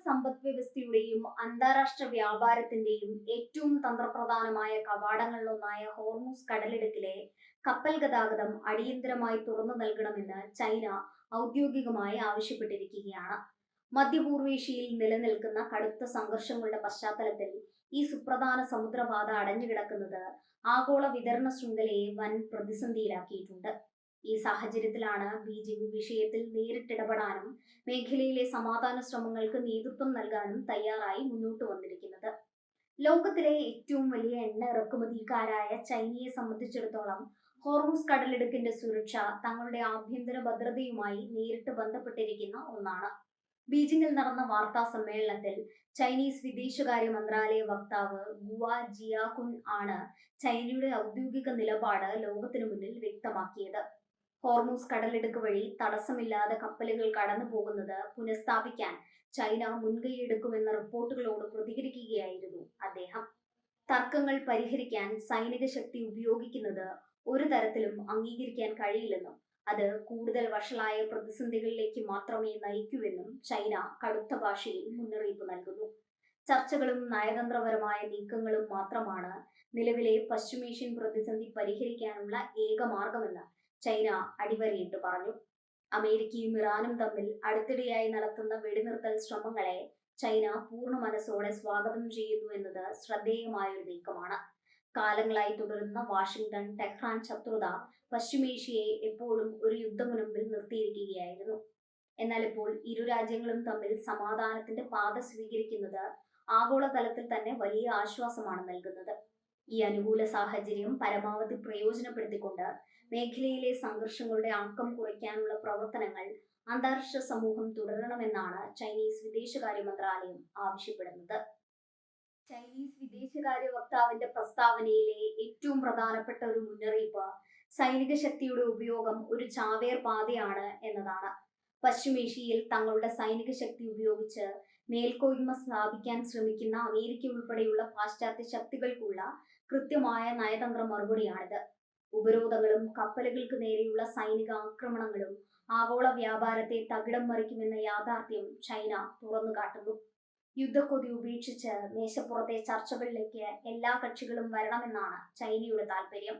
സമ്പദ് വ്യവസ്ഥയുടെയും അന്താരാഷ്ട്ര വ്യാപാരത്തിന്റെയും ഏറ്റവും തന്ത്രപ്രധാനമായ കവാടങ്ങളിലൊന്നായ ഹോർമൂസ് കടലിടുക്കിലെ കപ്പൽ ഗതാഗതം അടിയന്തരമായി തുറന്നു നൽകണമെന്ന് ചൈന ഔദ്യോഗികമായി ആവശ്യപ്പെട്ടിരിക്കുകയാണ്. മധ്യപൂർവേഷ്യയിൽ നിലനിൽക്കുന്ന കടുത്ത സംഘർഷങ്ങളുടെ പശ്ചാത്തലത്തിൽ ഈ സുപ്രധാന സമുദ്രപാത അടഞ്ഞുകിടക്കുന്നത് ആഗോള വിതരണ ശൃംഖലയെ വൻ പ്രതിസന്ധിയിലാക്കിയിട്ടുണ്ട്. ഈ സാഹചര്യത്തിലാണ് ബീജിംഗ് വിഷയത്തിൽ നേരിട്ടിടപെടാനും മേഖലയിലെ സമാധാന ശ്രമങ്ങൾക്ക് നേതൃത്വം നൽകാനും തയ്യാറായി മുന്നോട്ട് വന്നിരിക്കുന്നത്. ലോകത്തിലെ ഏറ്റവും വലിയ എണ്ണ ഇറക്കുമതിക്കാരായ ചൈനയെ സംബന്ധിച്ചിടത്തോളം ഹോർമൂസ് കടലിടുക്കിന്റെ സുരക്ഷ തങ്ങളുടെ ആഭ്യന്തര ഭദ്രതയുമായി നേരിട്ട് ബന്ധപ്പെട്ടിരിക്കുന്ന ഒന്നാണ്. ബീജിംഗിൽ നടന്ന വാർത്താ സമ്മേളനത്തിൽ ചൈനീസ് വിദേശകാര്യ മന്ത്രാലയ വക്താവ് ഗുവ ജിയാകുൻ ആണ് ചൈനയുടെ ഔദ്യോഗിക നിലപാട് ലോകത്തിനു മുന്നിൽ വ്യക്തമാക്കിയത്. ഹോർമൂസ് കടലിടുക്ക് വഴി തടസ്സമില്ലാതെ കപ്പലുകൾ കടന്നു പോകുന്നത് പുനഃസ്ഥാപിക്കാൻ ചൈന മുൻകൈയെടുക്കുമെന്ന റിപ്പോർട്ടുകളോട് പ്രതികരിക്കുകയായിരുന്നു അദ്ദേഹം. തർക്കങ്ങൾ പരിഹരിക്കാൻ സൈനിക ശക്തി ഉപയോഗിക്കുന്നത് ഒരു തരത്തിലും അംഗീകരിക്കാൻ കഴിയില്ലെന്നും അത് കൂടുതൽ വഷളായ പ്രതിസന്ധികളിലേക്ക് മാത്രമേ നയിക്കൂവെന്നും ചൈന കടുത്ത ഭാഷയിൽ മുന്നറിയിപ്പ് നൽകുന്നു. ചർച്ചകളും നയതന്ത്രപരമായ നീക്കങ്ങളും മാത്രമാണ് നിലവിലെ പശ്ചിമേഷ്യൻ പ്രതിസന്ധി പരിഹരിക്കാനുള്ള ഏക മാർഗമെന്ന് ചൈന അടിവരയിട്ട് പറഞ്ഞു. അമേരിക്കയും ഇറാനും തമ്മിൽ അടുത്തിടെയായി നടത്തുന്ന വെടിനിർത്തൽ ശ്രമങ്ങളെ ചൈന പൂർണ്ണ മനസ്സോടെ സ്വാഗതം ചെയ്യുന്നു എന്നത് ശ്രദ്ധേയമായൊരു നീക്കമാണ്. കാലങ്ങളായി തുടരുന്ന വാഷിംഗ്ടൺ ടെഹ്റാൻ ശത്രുത പശ്ചിമേഷ്യയെ എപ്പോഴും ഒരു യുദ്ധമുനമ്പിൽ നിർത്തിയിരിക്കുകയായിരുന്നു. എന്നാൽ ഇപ്പോൾ ഇരു രാജ്യങ്ങളും തമ്മിൽ സമാധാനത്തിന്റെ പാത സ്വീകരിക്കുന്നത് ആഗോളതലത്തിൽ തന്നെ വലിയ ആശ്വാസമാണ് നൽകുന്നത്. ഈ അനുകൂല സാഹചര്യം പരമാവധി പ്രയോജനപ്പെടുത്തിക്കൊണ്ട് മേഖലയിലെ സംഘർഷങ്ങളുടെ ആക്കം കുറയ്ക്കാനുള്ള പ്രവർത്തനങ്ങൾ അന്താരാഷ്ട്ര സമൂഹം തുടരണമെന്നാണ് ചൈനീസ് വിദേശകാര്യ മന്ത്രാലയം ആവശ്യപ്പെടുന്നത്. ചൈനീസ് വിദേശകാര്യ വക്താവിന്റെ പ്രസ്താവനയിലെ ഏറ്റവും പ്രധാനപ്പെട്ട ഒരു മുന്നറിയിപ്പ് സൈനിക ശക്തിയുടെ ഉപയോഗം ഒരു ചാവേർ പാതയാണ് എന്നതാണ്. പശ്ചിമേഷ്യയിൽ തങ്ങളുടെ സൈനിക ശക്തി ഉപയോഗിച്ച് മേൽക്കോയ്മ സ്ഥാപിക്കാൻ ശ്രമിക്കുന്ന അമേരിക്ക ഉൾപ്പെടെയുള്ള പാശ്ചാത്യ ശക്തികൾക്കുള്ള കൃത്യമായ നയതന്ത്ര മറുപടിയാണിത്. ഉപരോധങ്ങളും കപ്പലുകൾക്ക് നേരെയുള്ള സൈനിക ആക്രമണങ്ങളും ആഗോള വ്യാപാരത്തെ തകിടം മറിക്കുമെന്ന യാഥാർത്ഥ്യം ചൈന തുറന്നു കാട്ടുന്നു. യുദ്ധക്കൊതി ഉപേക്ഷിച്ച് മേശപ്പുറത്തെ ചർച്ചകളിലേക്ക് എല്ലാ കക്ഷികളും വരണമെന്നാണ് ചൈനയുടെ താൽപര്യം.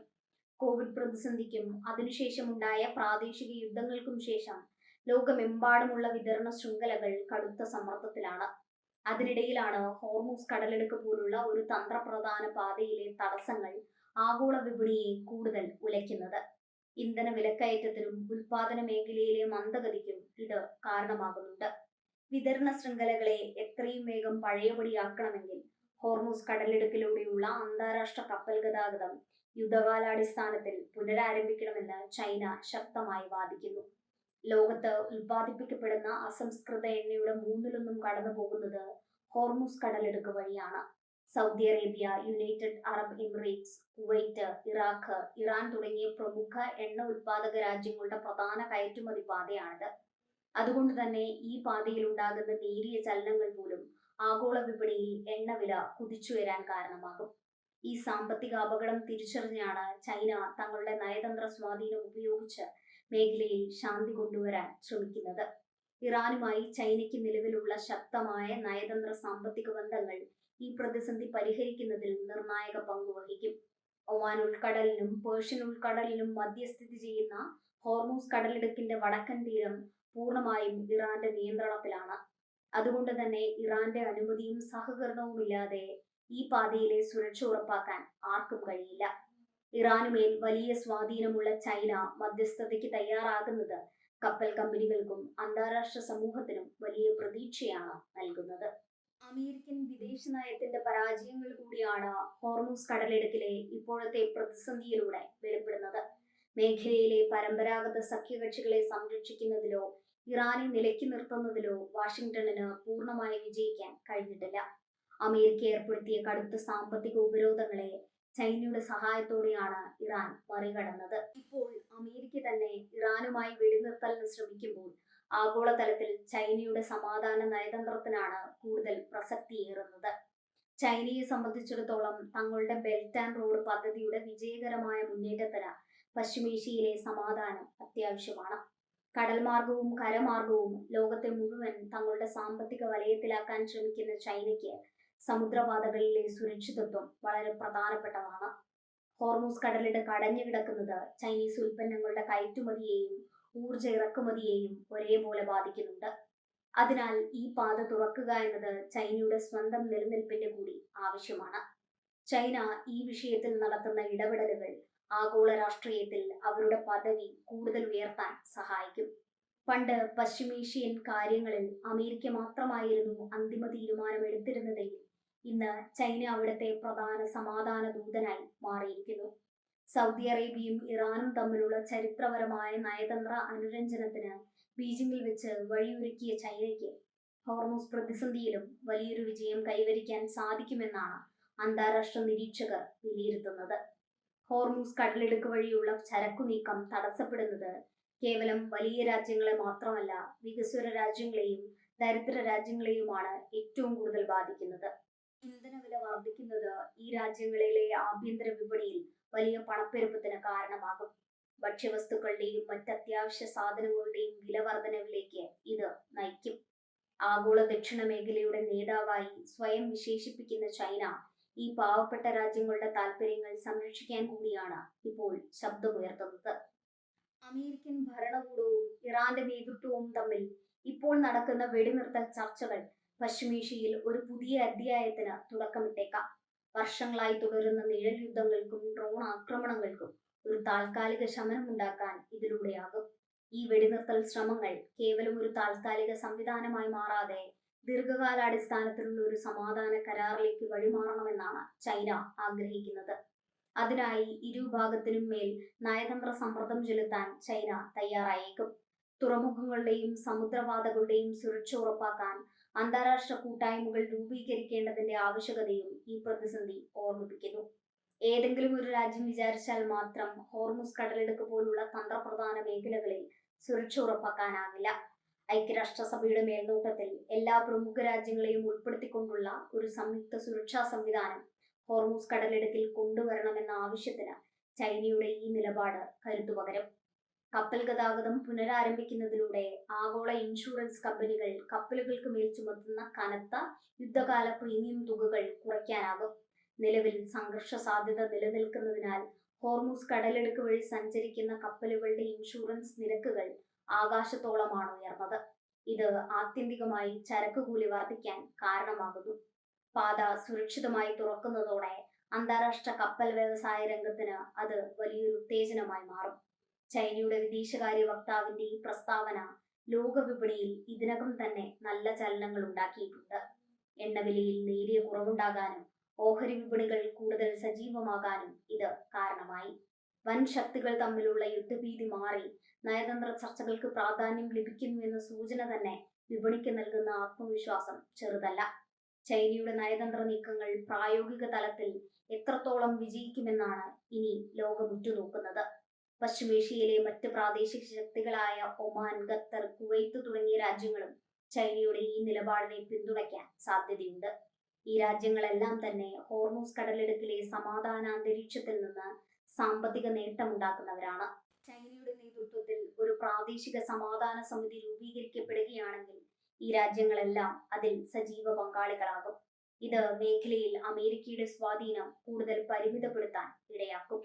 കോവിഡ് പ്രതിസന്ധിക്കും അതിനുശേഷമുണ്ടായ പ്രാദേശിക യുദ്ധങ്ങൾക്കും ശേഷം ലോകമെമ്പാടുമുള്ള വിതരണ ശൃംഖലകൾ കടുത്ത സമ്മർദ്ദത്തിലാണ്. അതിനിടയിലാണ് ഹോർമൂസ് കടലെടുക്ക് പോലുള്ള ഒരു തന്ത്രപ്രധാന പാതയിലെ തടസ്സങ്ങൾ ആഗോള വിപണിയെ കൂടുതൽ ഉലയ്ക്കുന്നത്. ഇന്ധന വിലക്കയറ്റത്തിനും ഉൽപാദന മേഖലയിലെ മന്ദഗതിക്കും ഇത് കാരണമാകുന്നുണ്ട്. വിതരണ ശൃംഖലകളെ എത്രയും വേഗം പഴയപടിയാക്കണമെങ്കിൽ ഹോർമൂസ് കടലിടുക്കിലൂടെയുള്ള അന്താരാഷ്ട്ര കപ്പൽ ഗതാഗതം യുദ്ധകാലാടിസ്ഥാനത്തിൽ പുനരാരംഭിക്കണമെന്ന് ചൈന ശക്തമായി വാദിക്കുന്നു. ലോകത്ത് ഉൽപ്പാദിപ്പിക്കപ്പെടുന്ന അസംസ്കൃത എണ്ണയുടെ മൂന്നിലൊന്നും കടന്നു പോകുന്നത് ഹോർമൂസ് കടലിടുക്ക് വഴിയാണ്. Saudi Arabia, United Arab Emirates, Kuwait, Iraq, Iran തുടങ്ങിയ പ്രമുഖ എണ്ണ ഉൽപാദക രാജ്യങ്ങളുടെ പ്രധാന കയറ്റുമതി പാതയാണിത്. അതുകൊണ്ട് തന്നെ ഈ പാതയിൽ ഉണ്ടാകുന്ന നേരിയ ചലനങ്ങൾ പോലും ആഗോള വിപണിയിൽ എണ്ണവില കുതിച്ചുയരാൻ കാരണമാകും. ഈ സാമ്പത്തിക അപകടം തിരിച്ചറിഞ്ഞാണ് ചൈന തങ്ങളുടെ നയതന്ത്ര സ്വാധീനം ഉപയോഗിച്ച് മേഖലയിൽ ശാന്തി കൊണ്ടുവരാൻ ശ്രമിക്കുന്നത്. ഇറാനുമായി ചൈനയ്ക്ക് നിലവിലുള്ള ശക്തമായ നയതന്ത്ര സാമ്പത്തിക ബന്ധങ്ങൾ ഈ പ്രതിസന്ധി പരിഹരിക്കുന്നതിൽ നിർണായക പങ്കുവഹിക്കും. ഒമാൻ ഉൾക്കടലിനും പേർഷ്യൻ ഉൾക്കടലിനും മധ്യ സ്ഥിതി ചെയ്യുന്ന ഹോർമൂസ് കടലിടുക്കിന്റെ വടക്കൻ തീരം പൂർണ്ണമായും ഇറാന്റെ നിയന്ത്രണത്തിലാണ്. അതുകൊണ്ട് തന്നെ ഇറാന്റെ അനുമതിയും സഹകരണവും ഇല്ലാതെ ഈ പാതയിലെ സുരക്ഷ ഉറപ്പാക്കാൻ ആർക്കും കഴിയില്ല. ഇറാനുമേൽ വലിയ സ്വാധീനമുള്ള ചൈന മധ്യസ്ഥതയ്ക്ക് തയ്യാറാകുന്നത് കപ്പൽ കമ്പനികൾക്കും അന്താരാഷ്ട്ര സമൂഹത്തിനും വലിയ പ്രതീക്ഷയാണ് നൽകുന്നത്. അമേരിക്കൻ വിദേശ നയത്തിന്റെ പരാജയങ്ങൾ കൂടിയാണ് ഹോർമൂസ് കടലിടുക്കിലെ ഇപ്പോഴത്തെ പ്രതിസന്ധിയിലൂടെ വെളിപ്പെടുന്നത്. മേഖലയിലെ പരമ്പരാഗത സഖ്യകക്ഷികളെ സംരക്ഷിക്കുന്നതിലോ ഇറാനെ നിലയ്ക്ക് നിർത്തുന്നതിലോ വാഷിംഗ്ടണിന് പൂർണ്ണമായി വിജയിക്കാൻ കഴിഞ്ഞിട്ടില്ല. അമേരിക്ക ഏർപ്പെടുത്തിയ കടുത്ത സാമ്പത്തിക ഉപരോധങ്ങളെ ചൈനയുടെ സഹായത്തോടെയാണ് ഇറാൻ മറികടന്നത്. ഇപ്പോൾ അമേരിക്ക തന്നെ ഇറാനുമായി വെടിനിർത്തലിന് ശ്രമിക്കുമ്പോൾ ആഗോളതലത്തിൽ ചൈനയുടെ സമാധാന നയതന്ത്രത്തിനാണ് കൂടുതൽ പ്രസക്തിയേറുന്നത്. ചൈനയെ സംബന്ധിച്ചിടത്തോളം തങ്ങളുടെ ബെൽറ്റ് ആൻഡ് റോഡ് പദ്ധതിയുടെ വിജയകരമായ മുന്നേറ്റത്തിന് പശ്ചിമേഷ്യയിലെ സമാധാനം അത്യാവശ്യമാണ്. കടൽമാർഗവും കരമാർഗവും ലോകത്തെ മുഴുവൻ തങ്ങളുടെ സാമ്പത്തിക വലയത്തിലാക്കാൻ ശ്രമിക്കുന്ന ചൈനയ്ക്ക് സമുദ്രപാതകളിലെ സുരക്ഷിതത്വം വളരെ പ്രധാനപ്പെട്ടതാണ്. ഹോർമൂസ് കടലിടുക്ക് അടഞ്ഞു കിടക്കുന്നത് ചൈനീസ് ഉൽപ്പന്നങ്ങളുടെ കയറ്റുമതിയെയും ഊർജ ഇറക്കുമതിയെയും ഒരേപോലെ ബാധിക്കുന്നുണ്ട്. അതിനാൽ ഈ പാത തുറക്കുക എന്നത് ചൈനയുടെ സ്വന്തം നിലനിൽപ്പിന്റെ കൂടി ആവശ്യമാണ്. ചൈന ഈ വിഷയത്തിൽ നടത്തുന്ന ഇടപെടലുകൾ ആഗോള രാഷ്ട്രീയത്തിൽ അവരുടെ പദവി കൂടുതൽ ഉയർത്താൻ സഹായിക്കും. പണ്ട് പശ്ചിമേഷ്യൻ കാര്യങ്ങളിൽ അമേരിക്ക മാത്രമായിരുന്നു അന്തിമ തീരുമാനമെടുത്തിരുന്നതെങ്കിൽ ഇന്ന് ചൈന അവിടുത്തെ പ്രധാന സമാധാന ദൂതനായി മാറിയിരിക്കുന്നു. സൗദി അറേബ്യയും ഇറാനും തമ്മിലുള്ള ചരിത്രപരമായ നയതന്ത്ര അനുരഞ്ജനത്തിന് ബീജിംഗിൽ വെച്ച് വഴിയൊരുക്കിയ ചൈനയ്ക്ക് ഹോർമൂസ് പ്രതിസന്ധിയിലും വലിയൊരു വിജയം കൈവരിക്കാൻ സാധിക്കുമെന്നാണ് അന്താരാഷ്ട്ര നിരീക്ഷകർ വിലയിരുത്തുന്നത്. ഹോർമൂസ് കടലിടുക്ക് വഴിയുള്ള ചരക്കു നീക്കം തടസ്സപ്പെടുന്നത് കേവലം വലിയ രാജ്യങ്ങളെ മാത്രമല്ല, വികസ്വര രാജ്യങ്ങളെയും ദരിദ്ര രാജ്യങ്ങളെയുമാണ് ഏറ്റവും കൂടുതൽ ബാധിക്കുന്നത്. ഇന്ധനവില വർദ്ധിക്കുന്നത് ഈ രാജ്യങ്ങളിലെ ആഭ്യന്തര വിപണിയിൽ വലിയ പണപ്പെരുപ്പത്തിന് കാരണമാകും. ഭക്ഷ്യവസ്തുക്കളുടെയും മറ്റ് അത്യാവശ്യ സാധനങ്ങളുടെയും വില വർധനവിലേക്ക് ഇത് നയിക്കും. ആഗോള ദക്ഷിണ മേഖലയുടെ നേതാവായി സ്വയം വിശേഷിപ്പിക്കുന്ന ചൈന ഈ പാവപ്പെട്ട രാജ്യങ്ങളുടെ താൽപര്യങ്ങൾ സംരക്ഷിക്കാൻ കൂടിയാണ് ഇപ്പോൾ ശബ്ദമുയർത്തുന്നത്. അമേരിക്കൻ ഭരണകൂടവും ഇറാന്റെ നേതൃത്വവും തമ്മിൽ ഇപ്പോൾ നടക്കുന്ന വെടിനിർത്തൽ ചർച്ചകൾ പശ്ചിമേഷ്യയിൽ ഒരു പുതിയ അധ്യായത്തിന് തുടക്കമിട്ടേക്കാം. വർഷങ്ങളായി തുടരുന്ന നിഴൽ യുദ്ധങ്ങൾക്കും ഡ്രോൺ ആക്രമണങ്ങൾക്കും ഒരു താൽക്കാലിക ശമനമുണ്ടാക്കാൻ ഇതിലൂടെയാകും. ഈ വെടിനിർത്തൽ ശ്രമങ്ങൾ കേവലം ഒരു താൽക്കാലിക സംവിധാനമായി മാറാതെ ദീർഘകാലാടിസ്ഥാനത്തിലുള്ള ഒരു സമാധാന കരാറിലേക്ക് വഴിമാറണമെന്നാണ് ചൈന ആഗ്രഹിക്കുന്നത്. അതിനായി ഇരുഭാഗത്തിനും മേൽ നയതന്ത്ര സമ്മർദ്ദം ചെലുത്താൻ ചൈന തയ്യാറായേക്കും. തുറമുഖങ്ങളുടെയും സമുദ്രപാതകളുടെയും സുരക്ഷ ഉറപ്പാക്കാൻ അന്താരാഷ്ട്ര കൂട്ടായ്മകൾ രൂപീകരിക്കേണ്ടതിന്റെ ആവശ്യകതയും ഈ പ്രതിസന്ധി ഓർമ്മിപ്പിക്കുന്നു. ഏതെങ്കിലും ഒരു രാജ്യം വിചാരിച്ചാൽ മാത്രം ഹോർമൂസ് കടലിടുക്ക് പോലുള്ള തന്ത്രപ്രധാന മേഖലകളിൽ സുരക്ഷ ഉറപ്പാക്കാനാകില്ല. ഐക്യരാഷ്ട്രസഭയുടെ മേൽനോട്ടത്തിൽ എല്ലാ പ്രമുഖ രാജ്യങ്ങളെയും ഉൾപ്പെടുത്തിക്കൊണ്ടുള്ള ഒരു സംയുക്ത സുരക്ഷാ സംവിധാനം ഹോർമൂസ് കടലിടുക്കിൽ കൊണ്ടുവരണമെന്ന ആവശ്യത്തിന് ചൈനയുടെ ഈ നിലപാട് കരുത്തുപകരും. കപ്പൽ ഗതാഗതം പുനരാരംഭിക്കുന്നതിലൂടെ ആഗോള ഇൻഷുറൻസ് കമ്പനികൾ കപ്പലുകൾക്ക് മേൽ ചുമത്തുന്ന കനത്ത യുദ്ധകാല പ്രീമിയം തുകകൾ കുറയ്ക്കാനാകും. നിലവിൽ സംഘർഷ സാധ്യത നിലനിൽക്കുന്നതിനാൽ ഹോർമൂസ് കടലിടുക്ക് വഴി സഞ്ചരിക്കുന്ന കപ്പലുകളുടെ ഇൻഷുറൻസ് നിരക്കുകൾ ആകാശത്തോളമാണ് ഉയർന്നത്. ഇത് ആത്യന്തികമായി ചരക്ക് കൂലി വർദ്ധിക്കാൻ കാരണമാകുന്നു. പാത സുരക്ഷിതമായി തുറക്കുന്നതോടെ അന്താരാഷ്ട്ര കപ്പൽ വ്യവസായ രംഗത്തിന് അത് വലിയൊരു ഉത്തേജനമായി മാറും. ചൈനയുടെ വിദേശകാര്യ വക്താവിന്റെ ഈ പ്രസ്താവന ലോക വിപണിയിൽ ഇതിനകം തന്നെ നല്ല ചലനങ്ങൾ ഉണ്ടാക്കിയിട്ടുണ്ട്. എണ്ണവിലയിൽ നേരിയ കുറവുണ്ടാകാനും ഓഹരി വിപണികൾ കൂടുതൽ സജീവമാകാനും ഇത് കാരണമായി. വൻ ശക്തികൾ തമ്മിലുള്ള യുദ്ധഭീതി മാറി നയതന്ത്ര ചർച്ചകൾക്ക് പ്രാധാന്യം ലഭിക്കുന്നുവെന്ന സൂചന തന്നെ വിപണിക്ക് നൽകുന്ന ആത്മവിശ്വാസം ചെറുതല്ല. ചൈനയുടെ നയതന്ത്ര നീക്കങ്ങൾ പ്രായോഗിക തലത്തിൽ എത്രത്തോളം വിജയിക്കുമെന്നാണ് ഇനി ലോകം ഉറ്റുനോക്കുന്നത്. പശ്ചിമേഷ്യയിലെ മറ്റ് പ്രാദേശിക ശക്തികളായ ഒമാൻ, ഖത്തർ, കുവൈത്ത് തുടങ്ങിയ രാജ്യങ്ങളും ചൈനയുടെ ഈ നിലപാടിനെ പിന്തുണയ്ക്കാൻ സാധ്യതയുണ്ട്. ഈ രാജ്യങ്ങളെല്ലാം തന്നെ ഹോർമൂസ് കടലിടുക്കിലെ സമാധാന അന്തരീക്ഷത്തിൽ നിന്ന് സാമ്പത്തിക നേട്ടമുണ്ടാക്കുന്നവരാണ്. ചൈനയുടെ നേതൃത്വത്തിൽ ഒരു പ്രാദേശിക സമാധാന സമിതി രൂപീകരിക്കപ്പെടുകയാണെങ്കിൽ ഈ രാജ്യങ്ങളെല്ലാം അതിൽ സജീവ പങ്കാളികളാകും. ഇത് മേഖലയിൽ അമേരിക്കയുടെ സ്വാധീനം കൂടുതൽ പരിമിതപ്പെടുത്താൻ ഇടയാക്കും.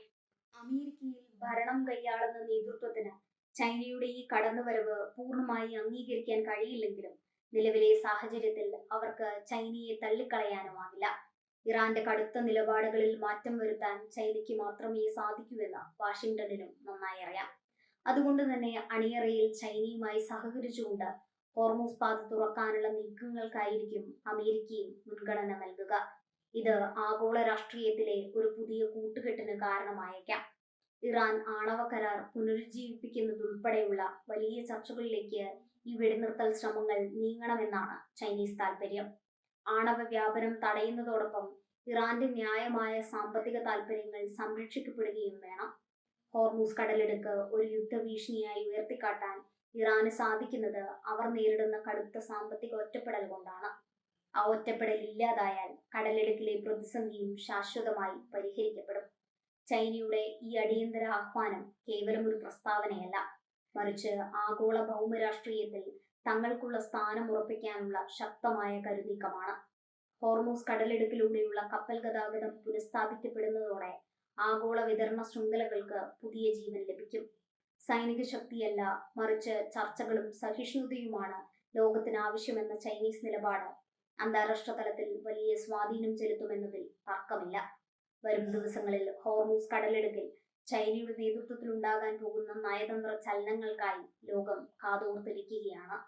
അമേരിക്കയിൽ ഭരണം കൈയാളുന്ന നേതൃത്വത്തിന് ചൈനയുടെ ഈ കടന്നുവരവ് പൂർണ്ണമായി അംഗീകരിക്കാൻ കഴിയില്ലെങ്കിലും നിലവിലെ സാഹചര്യത്തിൽ അവർക്ക് ചൈനയെ തള്ളിക്കളയാനുമാകില്ല. ഇറാന്റെ കടുത്ത നിലപാടുകളിൽ മാറ്റം വരുത്താൻ ചൈനയ്ക്ക് മാത്രമേ സാധിക്കൂവെന്ന് വാഷിംഗ്ടണിനും നന്നായി അറിയാം. അതുകൊണ്ട് തന്നെ അണിയറയിൽ ചൈനയുമായി സഹകരിച്ചുകൊണ്ട് ഹോർമൂസ് പാത തുറക്കാനുള്ള നീക്കങ്ങൾക്കായിരിക്കും അമേരിക്കയും മുൻഗണന നൽകുക. ഇത് ആഗോള രാഷ്ട്രീയത്തിലെ ഒരു പുതിയ കൂട്ടുകെട്ടിന് കാരണമായേക്കാം. ഇറാൻ ആണവ കരാർ പുനരുജ്ജീവിപ്പിക്കുന്നതുൾപ്പെടെയുള്ള വലിയ ചർച്ചകളിലേക്ക് ഈ വെടിനിർത്തൽ ശ്രമങ്ങൾ നീങ്ങണമെന്നാണ് ചൈനീസ് താൽപര്യം. ആണവ വ്യാപനം തടയുന്നതോടൊപ്പം ഇറാന്റെ ന്യായമായ സാമ്പത്തിക താൽപര്യങ്ങൾ സംരക്ഷിക്കപ്പെടുകയും വേണം. ഹോർമൂസ് കടലിടുക്ക് ഒരു യുദ്ധഭീഷണിയായി ഉയർത്തിക്കാട്ടാൻ ഇറാന് സാധിക്കുന്നത് അവർ നേരിടുന്ന കടുത്ത സാമ്പത്തിക ഒറ്റപ്പെടൽ കൊണ്ടാണ്. ആ ഒറ്റപ്പെടൽ ഇല്ലാതായാൽ കടലിടുക്കിലെ പ്രതിസന്ധിയും ശാശ്വതമായി പരിഹരിക്കപ്പെടും. ചൈനയുടെ ഈ അടിയന്തര ആഹ്വാനം കേവലം ഒരു പ്രസ്താവനയല്ല, മറിച്ച് ആഗോള ഭൗമരാഷ്ട്രീയത്തിൽ തങ്ങൾക്കുള്ള സ്ഥാനം ഉറപ്പിക്കാനുള്ള ശക്തമായ കരുനീക്കമാണ്. ഹോർമൂസ് കടലിടുക്കിലൂടെയുള്ള കപ്പൽ ഗതാഗതം പുനഃസ്ഥാപിക്കപ്പെടുന്നതോടെ ആഗോള വിതരണ ശൃംഖലകൾക്ക് പുതിയ ജീവൻ ലഭിക്കും. സൈനിക ശക്തിയല്ല, മറിച്ച് ചർച്ചകളും സഹിഷ്ണുതയുമാണ് ലോകത്തിന് ആവശ്യമെന്ന ചൈനീസ് നിലപാട് അന്താരാഷ്ട്ര തലത്തിൽ വലിയ സ്വാധീനം ചെലുത്തുമെന്നതിൽ തർക്കമില്ല. വരും ദിവസങ്ങളിൽ ഹോർമൂസ് കടലിടുക്കിൽ ചൈനയുടെ നേതൃത്വത്തിൽ ഉണ്ടാകാൻ പോകുന്ന നയതന്ത്ര ചലനങ്ങൾക്കായി ലോകം കാതോർത്തിരിക്കുകയാണ്.